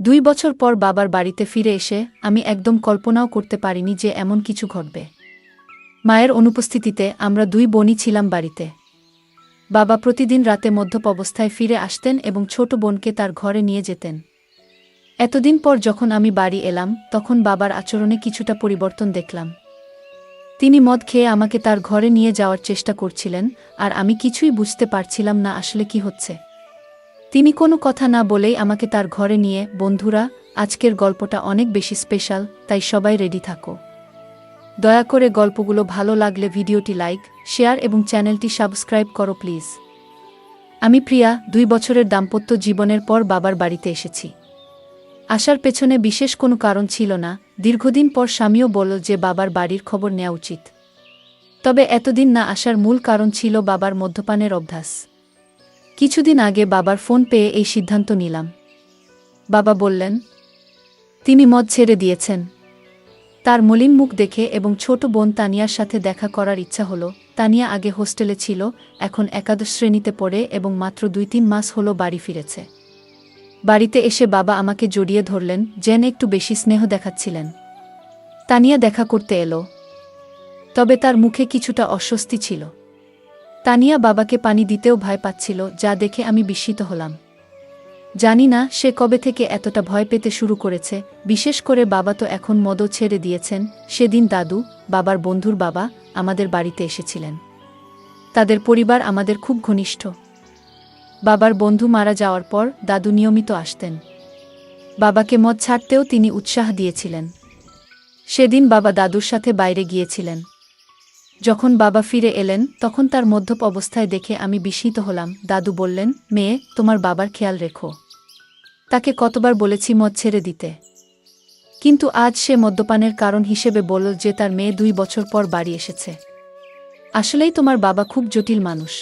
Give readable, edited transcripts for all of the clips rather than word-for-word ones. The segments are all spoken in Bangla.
2 বছর পর বাবার বাড়িতে ফিরে এসে আমি একদম কল্পনাও করতে পারিনি যে এমন কিছু ঘটবে। মায়ের অনুপস্থিতিতে আমরা 2 বোনই ছিলাম বাড়িতে। বাবা প্রতিদিন রাতে মদ্যপ অবস্থায় ফিরে আসতেন এবং ছোট বোনকে তার ঘরে নিয়ে যেতেন। এতদিন পর যখন আমি বাড়ি এলাম তখন বাবার আচরণে কিছুটা পরিবর্তন দেখলাম। তিনি মদ খেয়ে আমাকে তার ঘরে নিয়ে যাওয়ার চেষ্টা করছিলেন, আর আমি কিছুই বুঝতে পারছিলাম না আসলে কি হচ্ছে। তিনি কোনো কথা না বলেই আমাকে তার ঘরে নিয়ে। বন্ধুরা, আজকের গল্পটা অনেক বেশি স্পেশাল, তাই সবাই রেডি থাকো। দয়া করে গল্পগুলো ভালো লাগলে ভিডিওটি লাইক, শেয়ার এবং চ্যানেলটি সাবস্ক্রাইব করো প্লিজ। আমি প্রিয়া, 2 বছরের দাম্পত্য জীবনের পর বাবার বাড়িতে এসেছি। আসার পেছনে বিশেষ কোনো কারণ ছিল না। দীর্ঘদিন পর স্বামীও বলল যে বাবার বাড়ির খবর নেওয়া উচিত। তবে এতদিন না আসার মূল কারণ ছিল বাবার মদ্যপানের অভ্যাস। কিছুদিন আগে বাবার ফোন পেয়ে এই সিদ্ধান্ত নিলাম। বাবা বললেন তিনি মদ ছেড়ে দিয়েছেন। তার মলিন মুখ দেখে এবং ছোট বোন তানিয়ার সাথে দেখা করার ইচ্ছা হলো। তানিয়া আগে হোস্টেলে ছিল, এখন একাদশ শ্রেণীতে পড়ে এবং মাত্র 2-3 মাস হলো বাড়ি ফিরেছে। বাড়িতে এসে বাবা আমাকে জড়িয়ে ধরলেন, যেন একটু বেশি স্নেহ দেখাচ্ছিলেন। তানিয়া দেখা করতে এলো, তবে তার মুখে কিছুটা অস্বস্তি ছিল। তানিয়া বাবাকে পানি দিতেও ভয় পাচ্ছিল, যা দেখে আমি বিস্মিত হলাম। জানি না সে কবে থেকে এতটা ভয় পেতে শুরু করেছে, বিশেষ করে বাবা তো এখন মদও ছেড়ে দিয়েছেন। সেদিন দাদু, বাবার বন্ধুর বাবা, আমাদের বাড়িতে এসেছিলেন। তাদের পরিবার আমাদের খুব ঘনিষ্ঠ। বাবার বন্ধু মারা যাওয়ার পর দাদু নিয়মিত আসতেন। বাবাকে মদ ছাড়তেও তিনি উৎসাহ দিয়েছিলেন। সেদিন বাবা দাদুর সাথে বাইরে গিয়েছিলেন। যখন বাবা ফিরে এলেন তখন তার মদ্যপ অবস্থায় দেখে আমি বিস্মিত হলাম। দাদু বললেন, মেয়ে, তোমার বাবার খেয়াল রেখো। তাকে কতবার বলেছি মদ ছেড়ে দিতে, কিন্তু আজ সে মদ্যপানের কারণ হিসেবে বলল যে তার মেয়ে 2 বছর পর বাড়ি এসেছে। আসলেই তোমার বাবা খুব জটিল মানুষ।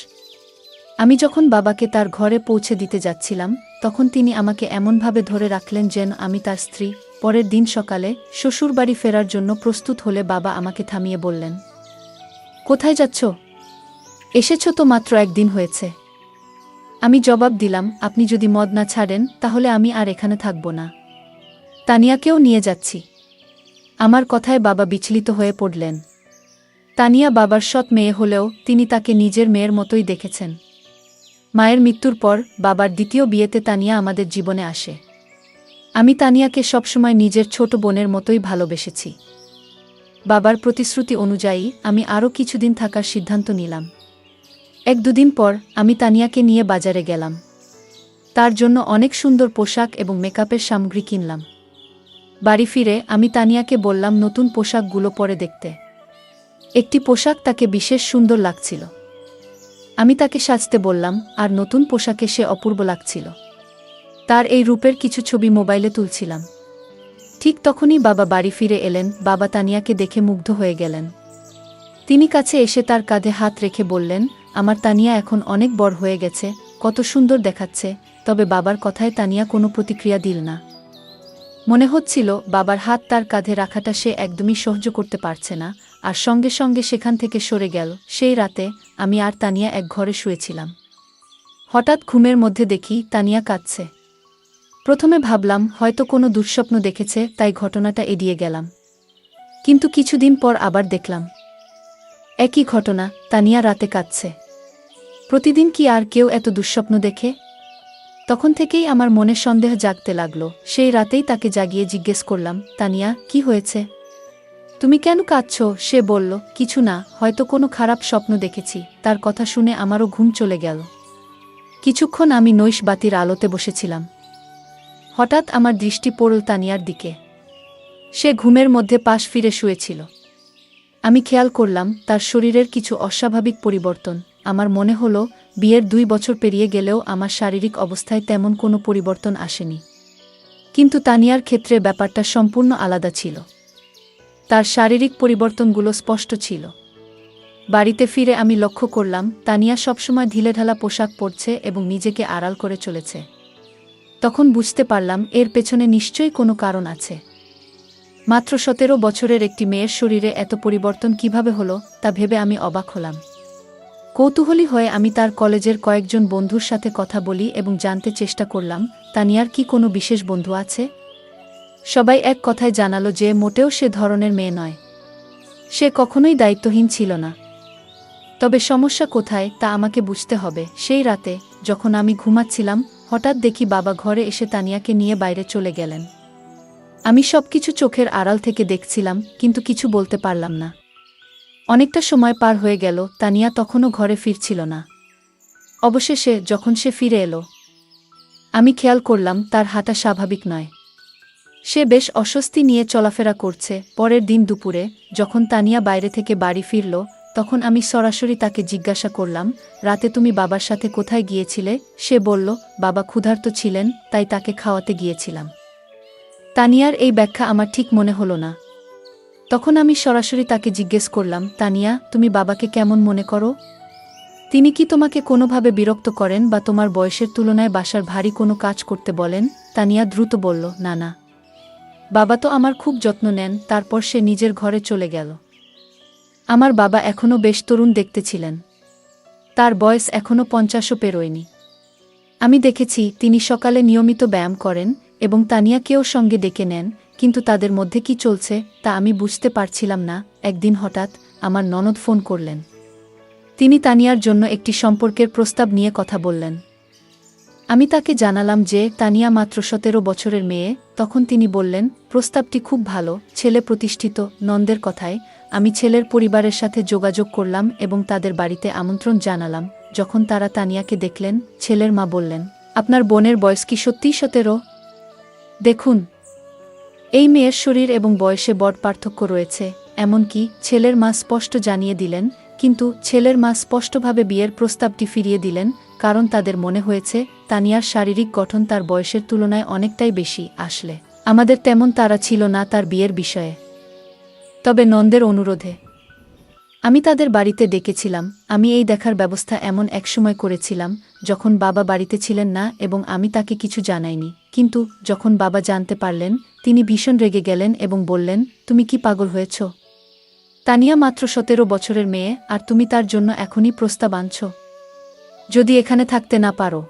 আমি যখন বাবাকে তার ঘরে পৌঁছে দিতে যাচ্ছিলাম তখন তিনি আমাকে এমনভাবে ধরে রাখলেন যেন আমি তার স্ত্রী। পরের দিন সকালে শ্বশুরবাড়ি ফেরার জন্য প্রস্তুত হলে বাবা আমাকে থামিয়ে বললেন, কোথায় যাচ্ছ? এসেছ তো মাত্র 1 দিন হয়েছে। আমি জবাব দিলাম, আপনি যদি মদ না ছাড়েন তাহলে আমি আর এখানে থাকব না। তানিয়াকেও নিয়ে যাচ্ছি। আমার কথায় বাবা বিচলিত হয়ে পড়লেন। তানিয়া বাবার সৎ মেয়ে হলেও তিনি তাকে নিজের মেয়ের মতোই দেখেছেন। মায়ের মৃত্যুর পর বাবার দ্বিতীয় বিয়েতে তানিয়া আমাদের জীবনে আসে। আমি তানিয়াকে সবসময় নিজের ছোট বোনের মতোই ভালোবেসেছি। বাবার প্রতিশ্রুতি অনুযায়ী আমি আরও কিছুদিন থাকার সিদ্ধান্ত নিলাম। 1-2 দিন পর আমি তানিয়াকে নিয়ে বাজারে গেলাম। তার জন্য অনেক সুন্দর পোশাক এবং মেকআপের সামগ্রী কিনলাম। বাড়ি ফিরে আমি তানিয়াকে বললাম নতুন পোশাকগুলো পরে দেখতে। একটি পোশাক তাকে বিশেষ সুন্দর লাগছিল। আমি তাকে সাজতে বললাম, আর নতুন পোশাকে সে অপূর্ব লাগছিল। তার এই রূপের কিছু ছবি মোবাইলে তুলছিলাম। ঠিক তখনই বাবা বাড়ি ফিরে এলেন। বাবা তানিয়াকে দেখে মুগ্ধ হয়ে গেলেন। তিনি কাছে এসে তার কাঁধে হাত রেখে বললেন, আমার তানিয়া এখন অনেক বড় হয়ে গেছে, কত সুন্দর দেখাচ্ছে। তবে বাবার কথায় তানিয়া কোনো প্রতিক্রিয়া দিল না। মনে হচ্ছিল বাবার হাত তার কাঁধে রাখাটা সে একদমই সহ্য করতে পারছে না, আর সঙ্গে সঙ্গে সেখান থেকে সরে গেল। সেই রাতে আমি আর তানিয়া এক ঘরে শুয়েছিলাম। হঠাৎ ঘুমের মধ্যে দেখি তানিয়া কাঁদছে। প্রথমে ভাবলাম হয়তো কোনো দুঃস্বপ্ন দেখেছে, তাই ঘটনাটা এড়িয়ে গেলাম। কিন্তু কিছুদিন পর আবার দেখলাম একই ঘটনা, তানিয়া রাতে কাঁদছে। প্রতিদিন কি আর কেউ এত দুঃস্বপ্ন দেখে? তখন থেকেই আমার মনে সন্দেহ জাগতে লাগলো। সেই রাতেই তাকে জাগিয়ে জিজ্ঞেস করলাম, তানিয়া, কি হয়েছে? তুমি কেন কাঁদছো? সে বলল, কিছু না, হয়তো কোনো খারাপ স্বপ্ন দেখেছি। তার কথা শুনে আমারও ঘুম চলে গেল। কিছুক্ষণ আমি নৈশ বাতির আলোতে বসেছিলাম। হঠাৎ আমার দৃষ্টি পড়ল তানিয়ার দিকে। সে ঘুমের মধ্যে পাশ ফিরে শুয়েছিল। আমি খেয়াল করলাম তার শরীরের কিছু অস্বাভাবিক পরিবর্তন। আমার মনে হলো বিয়ের 2 বছর পেরিয়ে গেলেও আমার শারীরিক অবস্থায় তেমন কোনো পরিবর্তন আসেনি। কিন্তু তানিয়ার ক্ষেত্রে ব্যাপারটা সম্পূর্ণ আলাদা ছিল। তার শারীরিক পরিবর্তনগুলো স্পষ্ট ছিল। বাড়িতে ফিরে আমি লক্ষ্য করলাম তানিয়া সবসময় ঢিলেঢালা পোশাক পরছে এবং নিজেকে আড়াল করে চলেছে। তখন বুঝতে পারলাম এর পেছনে নিশ্চয়ই কোনো কারণ আছে। মাত্র 17 বছরের একটি মেয়ের শরীরে এত পরিবর্তন কিভাবে হলো তা ভেবে আমি অবাক হলাম। কৌতূহলী হয়ে আমি তার কলেজের কয়েকজন বন্ধুর সাথে কথা বলি এবং জানতে চেষ্টা করলাম তানিয়ার কি কোনো বিশেষ বন্ধু আছে। সবাই এক কথায় জানালো যে মোটেও সে ধরনের মেয়ে নয়। সে কখনোই দায়িত্বহীন ছিল না। তবে সমস্যা কোথায় তা আমাকে বুঝতে হবে। সেই রাতে যখন আমি ঘুমাচ্ছিলাম, হঠাৎ দেখি বাবা ঘরে এসে তানিয়াকে নিয়ে বাইরে চলে গেলেন। আমি সবকিছু চোখের আড়াল থেকে দেখছিলাম, কিন্তু কিছু বলতে পারলাম না। অনেকটা সময় পার হয়ে গেল, তানিয়া তখনও ঘরে ফিরছিল না। অবশেষে যখন সে ফিরে এলো, আমি খেয়াল করলাম তার হাঁটা স্বাভাবিক নয়। সে বেশ অস্বস্তি নিয়ে চলাফেরা করছে। পরের দিন দুপুরে যখন তানিয়া বাইরে থেকে বাড়ি ফিরল, তখন আমি সরাসরি তাকে জিজ্ঞাসা করলাম, রাতে তুমি বাবার সাথে কোথায় গিয়েছিলে? সে বলল, বাবা ক্ষুধার্ত ছিলেন, তাই তাকে খাওয়াতে গিয়েছিলাম। তানিয়ার এই ব্যাখ্যা আমার ঠিক মনে হলো না। তখন আমি সরাসরি তাকে জিজ্ঞেস করলাম, তানিয়া, তুমি বাবাকে কেমন মনে করো? তিনি কি তোমাকে কোনোভাবে বিরক্ত করেন বা তোমার বয়সের তুলনায় বাসার ভারী কোনো কাজ করতে বলেন? তানিয়া দ্রুত বলল, না না, বাবা তো আমার খুব যত্ন নেন। তারপর সে নিজের ঘরে চলে গেল। আমার বাবা এখনও বেশ তরুণ দেখতে ছিলেন। তার বয়স এখনও 50ও পেরোয়নি। আমি দেখেছি তিনি সকালে নিয়মিত ব্যায়াম করেন এবং তানিয়াকেও সঙ্গে ডেকে নেন, কিন্তু তাদের মধ্যে কি চলছে তা আমি বুঝতে পারছিলাম না। একদিন হঠাৎ আমার ননদ ফোন করলেন। তিনি তানিয়ার জন্য একটি সম্পর্কের প্রস্তাব নিয়ে কথা বললেন। আমি তাকে জানালাম যে তানিয়া মাত্র 17 বছরের মেয়ে। তখন তিনি বললেন, প্রস্তাবটি খুব ভালো, ছেলে প্রতিষ্ঠিত। নন্দের কথায় আমি ছেলের পরিবারের সাথে যোগাযোগ করলাম এবং তাদের বাড়িতে আমন্ত্রণ জানালাম। যখন তারা তানিয়াকে দেখলেন, ছেলের মা বললেন, আপনার বোনের বয়স কি সত্যিই 17? দেখুন, এই মেয়ের শরীর এবং বয়সে বড় পার্থক্য রয়েছে। এমনকি ছেলের মা স্পষ্ট জানিয়ে দিলেন, কিন্তু ছেলের মা স্পষ্টভাবে বিয়ের প্রস্তাবটি ফিরিয়ে দিলেন, কারণ তাদের মনে হয়েছে তানিয়ার শারীরিক গঠন তার বয়সের তুলনায় অনেকটাই বেশি। আসলে আমাদের তেমন তাড়া ছিল না তার বিয়ের বিষয়ে। তবে নন্দের অনুরোধে আমি তাদের বাড়িতে ডেকেছিলাম। আমি এই দেখার ব্যবস্থা এমন এক সময় করেছিলাম যখন বাবা বাড়িতে ছিলেন না এবং আমি তাকে কিছু জানাইনি। কিন্তু যখন বাবা জানতে পারলেন, তিনি ভীষণ রেগে গেলেন এবং বললেন, তুমি কি পাগল হয়েছ? তানিয়া মাত্র 17 বছরের মেয়ে, আর তুমি তার জন্য এখনই প্রস্তাব আনছ? যদি এখানে থাকতে না পারো,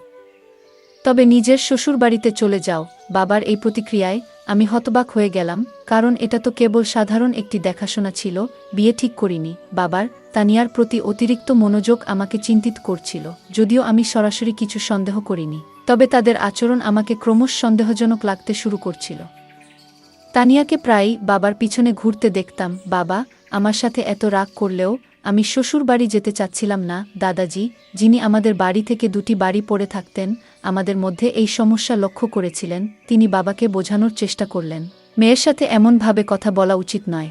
তবে নিজের শ্বশুর বাড়িতে চলে যাও। বাবার এই প্রতিক্রিয়ায় আমি হতবাক হয়ে গেলাম, কারণ এটা তো কেবল সাধারণ একটি দেখাশোনা ছিল, বিয়ে ঠিক করিনি। বাবার তানিয়ার প্রতি অতিরিক্ত মনোযোগ আমাকে চিন্তিত করছিল। যদিও আমি সরাসরি কিছু সন্দেহ করিনি, তবে তাদের আচরণ আমাকে ক্রমশ সন্দেহজনক লাগতে শুরু করছিল। তানিয়াকে প্রায়ই বাবার পিছনে ঘুরতে দেখতাম। বাবা আমার সাথে এত রাগ করলেও আমি শ্বশুর বাড়ি যেতে চাচ্ছিলাম না। দাদাজি, যিনি আমাদের বাড়ি থেকে 2টি বাড়ি পড়ে থাকতেন, আমাদের মধ্যে এই সমস্যা লক্ষ্য করেছিলেন। তিনি বাবাকে বোঝানোর চেষ্টা করলেন, মেয়ের সাথে এমনভাবে কথা বলা উচিত নয়।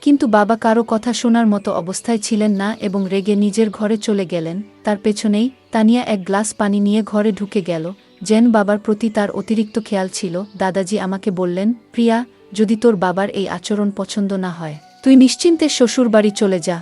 কিন্তু বাবা কারো কথা শোনার মতো অবস্থায় ছিলেন না এবং রেগে নিজের ঘরে চলে গেলেন। তার পেছনেই তানিয়া এক গ্লাস পানি নিয়ে ঘরে ঢুকে গেল, যেন বাবার প্রতি তার অতিরিক্ত খেয়াল ছিল। দাদাজি আমাকে বললেন, প্রিয়া, যদি তোর বাবার এই আচরণ পছন্দ না হয়, তুই নিশ্চিন্তে শ্বশুর বাড়ি চলে যা।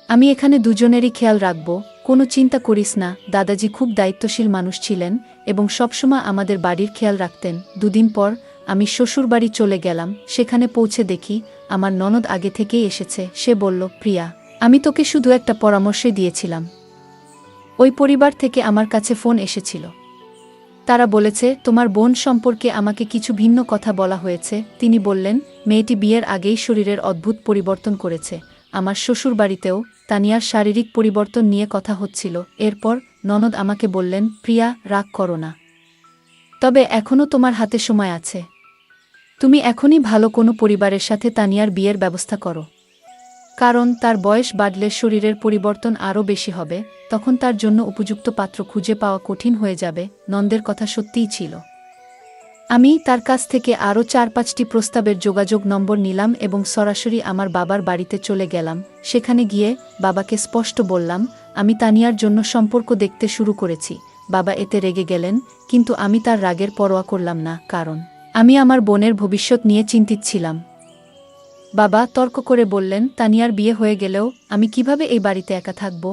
আমি এখানে দুজনেরই খেয়াল রাখব, কোনো চিন্তা করিস না। দাদাজি খুব দায়িত্বশীল মানুষ ছিলেন এবং সবসময় আমাদের বাড়ির খেয়াল রাখতেন। 2 দিন পর আমি শ্বশুর বাড়ি চলে গেলাম। সেখানে পৌঁছে দেখি আমার ননদ আগে থেকেই এসেছে। সে বলল, প্রিয়া, আমি তোকে শুধু একটা পরামর্শই দিয়েছিলাম। ওই পরিবার থেকে আমার কাছে ফোন এসেছিল। তারা বলেছে তোমার বোন সম্পর্কে আমাকে কিছু ভিন্ন কথা বলা হয়েছে। তিনি বললেন, মেয়েটি বিয়ের আগেই শরীরের অদ্ভুত পরিবর্তন করেছে। আমার শ্বশুর বাড়িতেও তানিয়ার শারীরিক পরিবর্তন নিয়ে কথা হচ্ছিল। এরপর ননদ আমাকে বললেন, প্রিয়া, রাগ করো না, তবে এখনও তোমার হাতে সময় আছে। তুমি এখনই ভালো কোনো পরিবারের সাথে তানিয়ার বিয়ের ব্যবস্থা করো, কারণ তার বয়স বাড়লে শরীরের পরিবর্তন আরও বেশি হবে। তখন তার জন্য উপযুক্ত পাত্র খুঁজে পাওয়া কঠিন হয়ে যাবে। নন্দের কথা সত্যিই ছিল। আমি তার কাছ থেকে আরও 4-5টি প্রস্তাবের যোগাযোগ নম্বর নিলাম এবং সরাসরি আমার বাবার বাড়িতে চলে গেলাম। সেখানে গিয়ে বাবাকে স্পষ্ট বললাম, আমি তানিয়ার জন্য সম্পর্ক দেখতে শুরু করেছি। বাবা এতে রেগে গেলেন, কিন্তু আমি তার রাগের পরোয়া করলাম না, কারণ আমি আমার বোনের ভবিষ্যৎ নিয়ে চিন্তিত ছিলাম। বাবা তর্ক করে বললেন, তানিয়ার বিয়ে হয়ে গেলেও আমি কিভাবে এই বাড়িতে একা থাকব?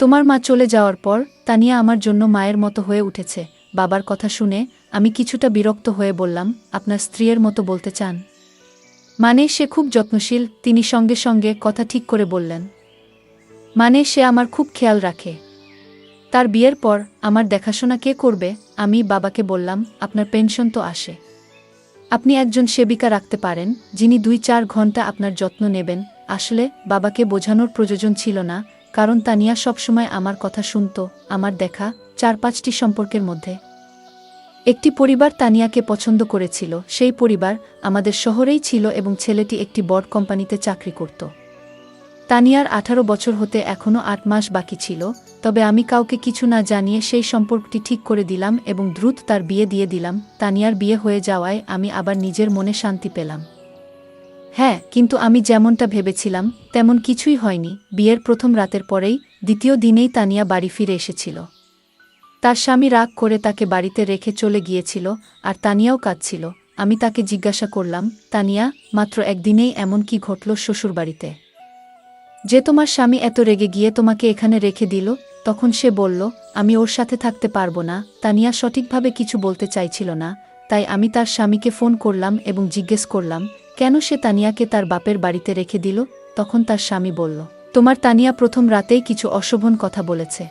তোমার মা চলে যাওয়ার পর তানিয়া আমার জন্য মায়ের মতো হয়ে উঠেছে। বাবার কথা শুনে আমি কিছুটা বিরক্ত হয়ে বললাম, আপনার স্ত্রীর মতো বলতে চান? মানে সে খুব যত্নশীল। তিনি সঙ্গে সঙ্গে কথা ঠিক করে বললেন, মানে সে আমার খুব খেয়াল রাখে। তার বিয়ের পর আমার দেখাশোনা কে করবে? আমি বাবাকে বললাম, আপনার পেনশন তো আসে, আপনি একজন সেবিকা রাখতে পারেন যিনি 2-4 ঘন্টা আপনার যত্ন নেবেন। আসলে বাবাকে বোঝানোর প্রয়োজন ছিল না, কারণ তানিয়া সবসময় আমার কথা শুনত। আমার দেখা 4-5টি সম্পর্কের মধ্যে একটি পরিবার তানিয়াকে পছন্দ করেছিল। সেই পরিবার আমাদের শহরেই ছিল এবং ছেলেটি একটি বড় কোম্পানিতে চাকরি করত। তানিয়ার 18 বছর হতে এখনও 8 মাস বাকি ছিল, তবে আমি কাউকে কিছু না জানিয়ে সেই সম্পর্কটি ঠিক করে দিলাম এবং দ্রুত তার বিয়ে দিয়ে দিলাম। তানিয়ার বিয়ে হয়ে যাওয়ায় আমি আবার নিজের মনে শান্তি পেলাম। হ্যাঁ, কিন্তু আমি যেমনটা ভেবেছিলাম তেমন কিছুই হয়নি। বিয়ের প্রথম রাতের পরেই দ্বিতীয় দিনেই তানিয়া বাড়ি ফিরে এসেছিল। তার স্বামী রাগ করে তাকে বাড়িতে রেখে চলে গিয়েছিল, আর তানিয়াও কাঁদছিল। আমি তাকে জিজ্ঞাসা করলাম, তানিয়া, মাত্র একদিনেই এমন কি ঘটল শ্বশুরবাড়িতে যে তোমার স্বামী এত রেগে গিয়ে তোমাকে এখানে রেখে দিল? তখন সে বলল, আমি ওর সাথে থাকতে পারবো না। তানিয়া সঠিকভাবে কিছু বলতে চাইছিল না, তাই আমি তার স্বামীকে ফোন করলাম এবং জিজ্ঞেস করলাম কেন সে তানিয়াকে তার বাপের বাড়িতে রেখে দিল। তখন তার স্বামী বলল, তোমার তানিয়া প্রথম রাতেই কিছু অশোভন কথা বলেছে।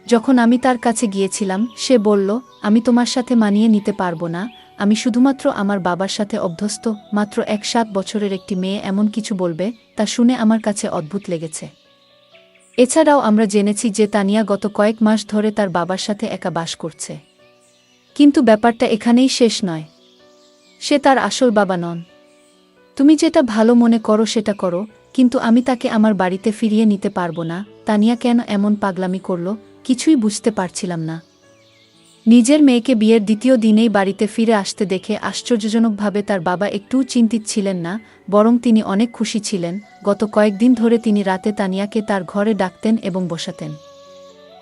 যখন আমি তার কাছে গিয়েছিলাম সে বলল, আমি তোমার সাথে মানিয়ে নিতে পারবো না, আমি শুধুমাত্র আমার বাবার সাথে অভ্যস্ত। মাত্র 7 বছরের একটি মেয়ে এমন কিছু বলবে, তা শুনে আমার কাছে অদ্ভুত লেগেছে। এছাড়াও আমরা জেনেছি যে তানিয়া গত কয়েক মাস ধরে তার বাবার সাথে একা বাস করছে। কিন্তু ব্যাপারটা এখানেই শেষ নয়। সে তার আসল বাবা নন। তুমি যেটা ভালো মনে করো সেটা করো, কিন্তু আমি তাকে আমার বাড়িতে ফিরিয়ে নিতে পারবো না। তানিয়া কেন এমন পাগলামি করল কিছুই বুঝতে পারছিলাম না। নিজের মেয়েকে বিয়ের দ্বিতীয় দিনেই বাড়িতে ফিরে আসতে দেখে আশ্চর্যজনকভাবে তার বাবা একটুও চিন্তিত ছিলেন না, বরং তিনি অনেক খুশি ছিলেন। গত কয়েকদিন ধরে তিনি রাতে তানিয়াকে তার ঘরে ডাকতেন এবং বসাতেন।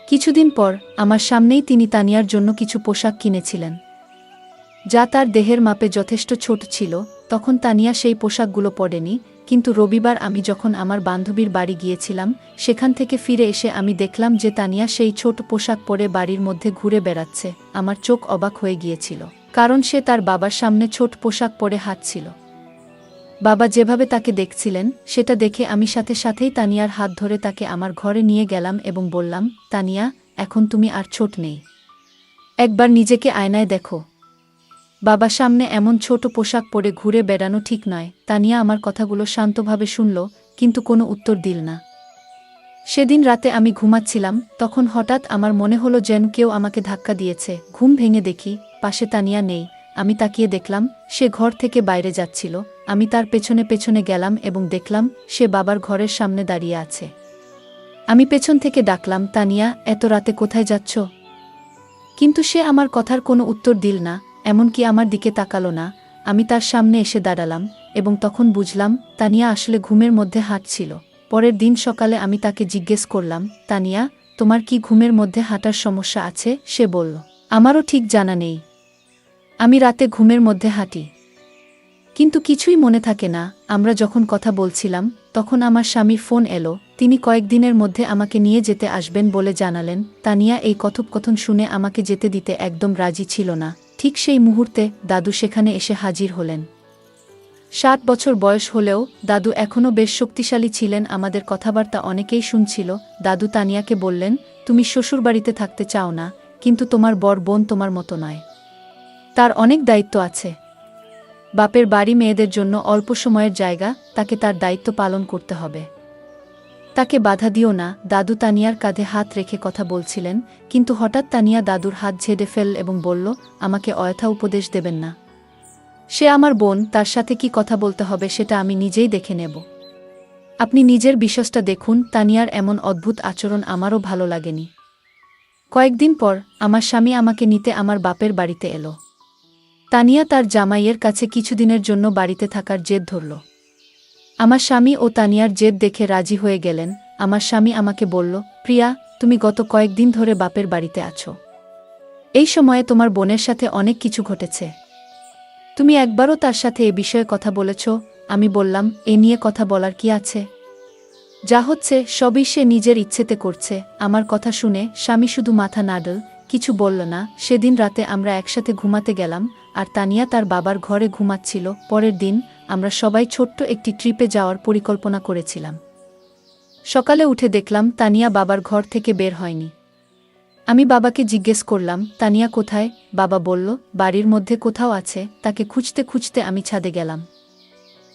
কিছুদিন পর আমার সামনেই তিনি তানিয়ার জন্য কিছু পোশাক কিনেছিলেন, যা তার দেহের মাপে যথেষ্ট ছোট ছিল। তখন তানিয়া সেই পোশাকগুলো পরেনি, কিন্তু রবিবার আমি যখন আমার বান্ধবীর বাড়ি গিয়েছিলাম সেখান থেকে ফিরে এসে আমি দেখলাম যে তানিয়া সেই ছোট পোশাক পরে বাড়ির মধ্যে ঘুরে বেড়াচ্ছে। আমার চোখ অবাক হয়ে গিয়েছিল, কারণ সে তার বাবার সামনে ছোট পোশাক পরে হাঁটছিল। বাবা যেভাবে তাকে দেখছিলেন সেটা দেখে আমি সাথে সাথেই তানিয়ার হাত ধরে তাকে আমার ঘরে নিয়ে গেলাম এবং বললাম, তানিয়া, এখন তুমি আর ছোট নেই, একবার নিজেকে আয়নায় দেখো। বাবা সামনে এমন ছোট পোশাক পরে ঘুরে বেড়ানো ঠিক নয়। তানিয়া আমার কথাগুলো শান্তভাবে শুনল, কিন্তু কোনো উত্তর দিল না। সেদিন রাতে আমি ঘুমাচ্ছিলাম, তখন হঠাৎ আমার মনে হলো যেন কেউ আমাকে ধাক্কা দিয়েছে। ঘুম ভেঙে দেখি পাশে তানিয়া নেই। আমি তাকিয়ে দেখলাম সে ঘর থেকে বাইরে যাচ্ছিল। আমি তার পেছনে পেছনে গেলাম এবং দেখলাম সে বাবার ঘরের সামনে দাঁড়িয়ে আছে। আমি পেছন থেকে ডাকলাম, তানিয়া, এত রাতে কোথায় যাচ্ছ? কিন্তু সে আমার কথার কোনো উত্তর দিল না, এমনকি আমার দিকে তাকালো না। আমি তার সামনে এসে দাঁড়ালাম এবং তখন বুঝলাম তানিয়া আসলে ঘুমের মধ্যে হাঁটছিল। পরের দিন সকালে আমি তাকে জিজ্ঞেস করলাম, তানিয়া, তোমার কি ঘুমের মধ্যে হাঁটার সমস্যা আছে? সে বলল, আমারও ঠিক জানা নেই, আমি রাতে ঘুমের মধ্যে হাঁটি, কিন্তু কিছুই মনে থাকে না। আমরা যখন কথা বলছিলাম তখন আমার স্বামীর ফোন এলো। তিনি কয়েকদিনের মধ্যে আমাকে নিয়ে যেতে আসবেন বলে জানালেন। তানিয়া এই কথোপকথন শুনে আমাকে যেতে দিতে একদম রাজি ছিল না। ঠিক সেই মুহূর্তে দাদু সেখানে এসে হাজির হলেন। 7 বছর বয়স হলেও দাদু এখনও বেশ শক্তিশালী ছিলেন। আমাদের কথাবার্তা অনেকেই শুনছিল। দাদু তানিয়াকে বললেন, তুমি শ্বশুরবাড়িতে থাকতে চাও না, কিন্তু তোমার বড় বোন তোমার মতো নয়, তার অনেক দায়িত্ব আছে। বাপের বাড়ি মেয়েদের জন্য অল্প সময়ের জায়গা, তাকে তার দায়িত্ব পালন করতে হবে, তাকে বাধা দিও না। দাদু তানিয়ার কাঁধে হাত রেখে কথা বলছিলেন, কিন্তু হঠাৎ তানিয়া দাদুর হাত ঝেড়ে ফেল এবং বলল, আমাকে অযথা উপদেশ দেবেন না, সে আমার বোন, তার সাথে কি কথা বলতে হবে সেটা আমি নিজেই দেখে নেব। আপনি নিজের বিশ্বাসটা দেখুন। তানিয়ার এমন অদ্ভুত আচরণ আমারও ভালো লাগেনি। কয়েকদিন পর আমার স্বামী আমাকে নিতে আমার বাপের বাড়িতে এলো। তানিয়া তার জামাইয়ের কাছে কিছুদিনের জন্য বাড়িতে থাকার জেদ ধরল। আমার স্বামী ও তানিয়ার জেদ দেখে রাজি হয়ে গেলেন। আমার স্বামী আমাকে বলল, প্রিয়া, তুমি গত কয়েকদিন ধরে বাপের বাড়িতে আছো। এই সময়ে তোমার বোনের সাথে অনেক কিছু ঘটেছে। তুমি একবারও তার সাথে এ বিষয়ে কথা বলেছ? আমি বললাম, এ নিয়ে কথা বলার কি আছে? যা হচ্ছে সবই সে নিজের ইচ্ছেতে করছে। আমার কথা শুনে স্বামী শুধু মাথা নাড়ল, কিছু বলল না। সেদিন রাতে আমরা একসাথে ঘুমাতে গেলাম, আর তানিয়া তার বাবার ঘরে ঘুমাচ্ছিল। পরের দিন আমরা সবাই ছোট্ট একটি ট্রিপে যাওয়ার পরিকল্পনা করেছিলাম। সকালে উঠে দেখলাম তানিয়া বাবার ঘর থেকে বের হয়নি। আমি বাবাকে জিজ্ঞেস করলাম, তানিয়া কোথায়? বাবা বলল, বাড়ির মধ্যে কোথাও আছে। তাকে খুঁজতে খুঁজতে আমি ছাদে গেলাম।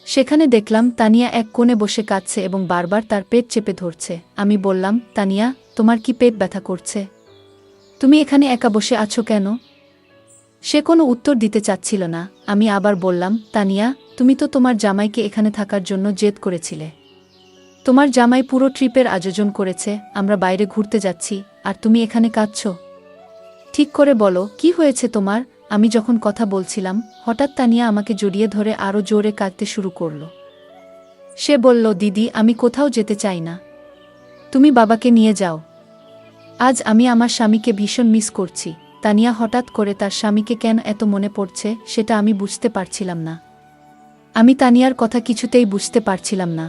সেখানে দেখলাম তানিয়া এক কোণে বসে কাঁদছে এবং বারবার তার পেট চেপে ধরছে। আমি বললাম, তানিয়া, তোমার কি পেট ব্যথা করছে? তুমি এখানে একা বসে আছো কেন? সে কোনো উত্তর দিতে চাচ্ছিল না। আমি আবার বললাম, তানিয়া, তুমি তো তোমার জামাইকে এখানে থাকার জন্য জেদ করেছিলে। তোমার জামাই পুরো ট্রিপের আয়োজন করেছে, আমরা বাইরে ঘুরতে যাচ্ছি, আর তুমি এখানে কাঁদছো। ঠিক করে বলো, কি হয়েছে তোমার? আমি যখন কথা বলছিলাম, হঠাৎ তানিয়া আমাকে জড়িয়ে ধরে আরও জোরে কাঁদতে শুরু করল। সে বলল, দিদি, আমি কোথাও যেতে চাই না। তুমি বাবাকে নিয়ে যাও। আজ আমি আমার স্বামীকে ভীষণ মিস করছি। তানিয়া হঠাৎ করে তার স্বামীকে কেন এত মনে পড়ছে সেটা আমি বুঝতে পারছিলাম না। আমি তানিয়ার কথা কিছুতেই বুঝতে পারছিলাম না।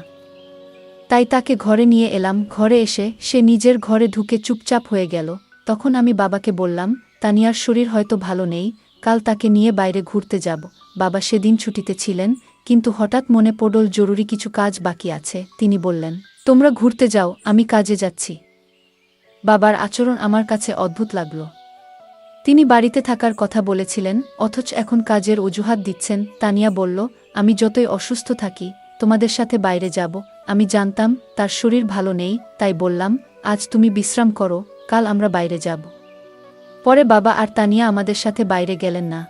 তাই তাকে ঘরে নিয়ে এলাম। ঘরে এসে সে নিজের ঘরে ঢুকে চুপচাপ হয়ে গেল। তখন আমি বাবাকে বললাম, তানিয়ার শরীর হয়তো ভালো নেই, কাল তাকে নিয়ে বাইরে ঘুরতে যাব। বাবা সেদিন ছুটিতে ছিলেন, কিন্তু হঠাৎ মনে পড়ল জরুরি কিছু কাজ বাকি আছে। তিনি বললেন, তোমরা ঘুরতে যাও, আমি কাজে যাচ্ছি। বাবার আচরণ আমার কাছে অদ্ভুত লাগল। তিনি বাড়িতে থাকার কথা বলেছিলেন, অথচ এখন কাজের অজুহাত দিচ্ছেন। তানিয়া বলল, আমি যতই অসুস্থ থাকি, তোমাদের সাথে বাইরে যাব। আমি জানতাম তার শরীর ভালো নেই, তাই বললাম, আজ তুমি বিশ্রাম করো, কাল আমরা বাইরে যাব। পরে বাবা আর তানিয়া আমাদের সাথে বাইরে গেলেন না।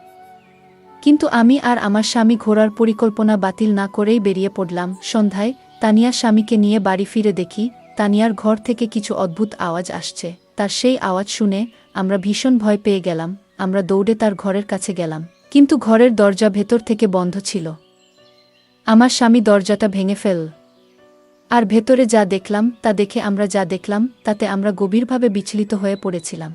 কিন্তু আমি আর আমার স্বামী ঘোরার পরিকল্পনা বাতিল না করেই বেরিয়ে পড়লাম। সন্ধ্যায় তানিয়ার স্বামীকে নিয়ে বাড়ি ফিরে দেখি তানিয়ার ঘর থেকে কিছু অদ্ভুত আওয়াজ আসছে। তার সেই আওয়াজ শুনে আমরা ভীষণ ভয় পেয়ে গেলাম। আমরা দৌড়ে তার ঘরের কাছে গেলাম, কিন্তু ঘরের দরজা ভেতর থেকে বন্ধ ছিল। আমার স্বামী দরজাটা ভেঙে ফেল, আর ভেতরে যা দেখলাম তা দেখে আমরা যা দেখলাম তাতে আমরা গভীরভাবে বিচলিত হয়ে পড়েছিলাম।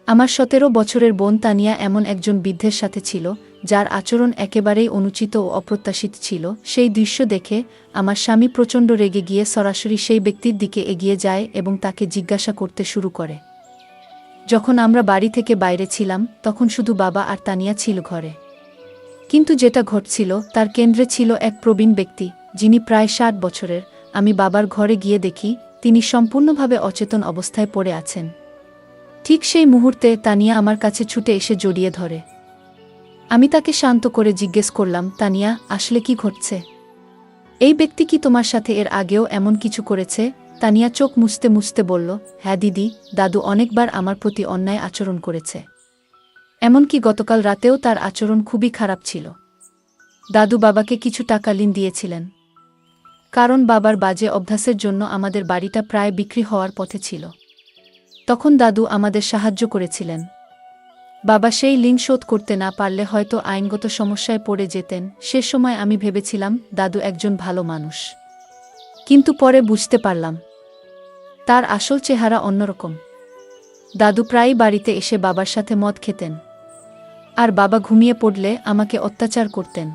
আমার 17 বছরের বোন তানিয়া এমন একজন বৃদ্ধের সাথে ছিল, যার আচরণ একেবারেই অনুচিত ও অপ্রত্যাশিত ছিল। সেই দৃশ্য দেখে আমার স্বামী প্রচণ্ড রেগে গিয়ে সরাসরি সেই ব্যক্তির দিকে এগিয়ে যায় এবং তাকে জিজ্ঞাসা করতে শুরু করে। যখন আমরা বাড়ি থেকে বাইরে ছিলাম, তখন শুধু বাবা আর তানিয়া ছিল ঘরে। কিন্তু যেটা ঘটছিল তার কেন্দ্রে ছিল এক প্রবীণ ব্যক্তি, যিনি প্রায় 60 বছরের। আমি বাবার ঘরে গিয়ে দেখি তিনি সম্পূর্ণভাবে অচেতন অবস্থায় পড়ে আছেন। ঠিক সেই মুহূর্তে তানিয়া আমার কাছে ছুটে এসে জড়িয়ে ধরে। আমি তাকে শান্ত করে জিজ্ঞেস করলাম, তানিয়া, আসলে কি ঘটছে? এই ব্যক্তি কি তোমার সাথে এর আগেও এমন কিছু করেছে? তানিয়া চোখ মুছতে মুছতে বলল, হ্যাঁ দিদি, দাদু অনেকবার আমার প্রতি অন্যায় আচরণ করেছে। এমনকি গতকাল রাতেও তার আচরণ খুবই খারাপ ছিল। দাদু বাবাকে কিছু টাকা ঋণ দিয়েছিলেন, কারণ বাবার বাজে অভ্যাসের জন্য আমাদের বাড়িটা প্রায় বিক্রি হওয়ার পথে ছিল। তখন দাদু আমাদের সাহায্য করেছিলেন। বাবা সেই ঋণ শোধ করতে না পারলে হয়তো আইনগত সমস্যায় পড়ে যেতেন। সে সময় আমি ভেবেছিলাম দাদু একজন ভালো মানুষ, কিন্তু পরে বুঝতে পারলাম তার আসল চেহারা অন্যরকম। দাদু প্রায়ই বাড়িতে এসে বাবার সাথে মদ খেতেন, আর বাবা ঘুমিয়ে পড়লে আমাকে অত্যাচার করতেন।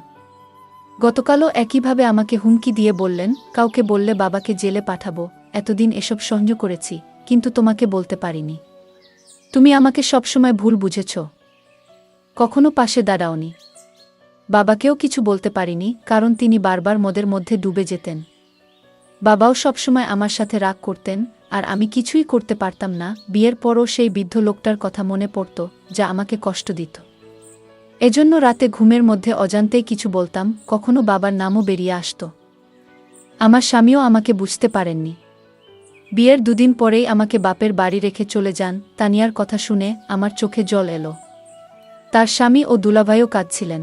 গতকালও একইভাবে আমাকে হুমকি দিয়ে বললেন, কাউকে বললে বাবাকে জেলে পাঠাবো। এতদিন এসব সহ্য করেছি, কিন্তু তোমাকে বলতে পারিনি। তুমি আমাকে সবসময় ভুল বুঝেছ, কখনো পাশে দাঁড়াওনি। বাবাকেও কিছু বলতে পারিনি, কারণ তিনি বারবার মদের মধ্যে ডুবে যেতেন। বাবাও সবসময় আমার সাথে রাগ করতেন, আর আমি কিছুই করতে পারতাম না। বিয়ের পরও সেই বৃদ্ধ লোকটার কথা মনে পড়ত, যা আমাকে কষ্ট দিত। এজন্য রাতে ঘুমের মধ্যে অজান্তেই কিছু বলতাম, কখনো বাবার নামও বেরিয়ে আসত। আমার স্বামীও আমাকে বুঝতে পারেননি। বিয়ের 2 দিন পরেই আমাকে বাপের বাড়ি রেখে চলে যান। তানিয়ার কথা শুনে আমার চোখে জল এলো। তার স্বামী ও দুলাভাইও কাঁদছিলেন।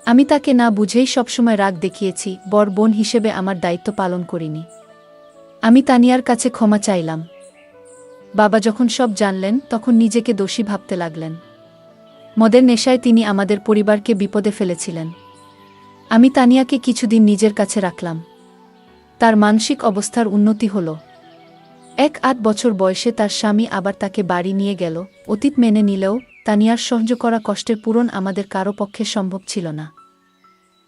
আমি তাকে না বুঝেই সবসময় রাগ দেখিয়েছি, বড় বোন হিসেবে আমার দায়িত্ব পালন করিনি। আমি তানিয়ার কাছে ক্ষমা চাইলাম। বাবা যখন সব জানলেন, তখন নিজেকে দোষী ভাবতে লাগলেন। মদের নেশায় তিনি আমাদের পরিবারকে বিপদে ফেলেছিলেন। আমি তানিয়াকে কিছুদিন নিজের কাছে রাখলাম। তার মানসিক অবস্থার উন্নতি হল। 8 বছর বয়সে তার স্বামী আবার তাকে বাড়ি নিয়ে গেল। অতীত মেনে নিলেও তানিয়ার সহ্য করা কষ্টের পূরণ আমাদের কারো পক্ষে সম্ভব ছিল না।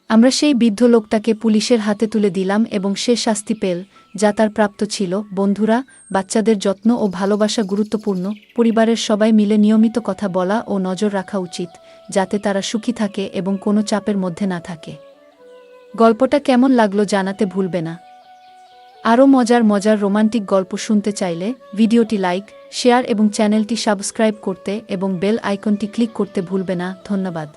আমরা সেই বৃদ্ধ লোকটাকে পুলিশের হাতে তুলে দিলাম এবং সে শাস্তি পেল, যা তার প্রাপ্ত ছিল। বন্ধুরা, বাচ্চাদের যত্ন ও ভালোবাসা গুরুত্বপূর্ণ। পরিবারের সবাই মিলে নিয়মিত কথা বলা ও নজর রাখা উচিত, যাতে তারা সুখী থাকে এবং কোনো চাপের মধ্যে না থাকে। গল্পটা কেমন লাগলো জানাতে ভুলবে না। আরও মজার মজার রোমান্টিক গল্প শুনতে চাইলে ভিডিওটি লাইক, শেয়ার এবং চ্যানেলটি সাবস্ক্রাইব করতে এবং বেল আইকনটি ক্লিক করতে ভুলবে না। ধন্যবাদ।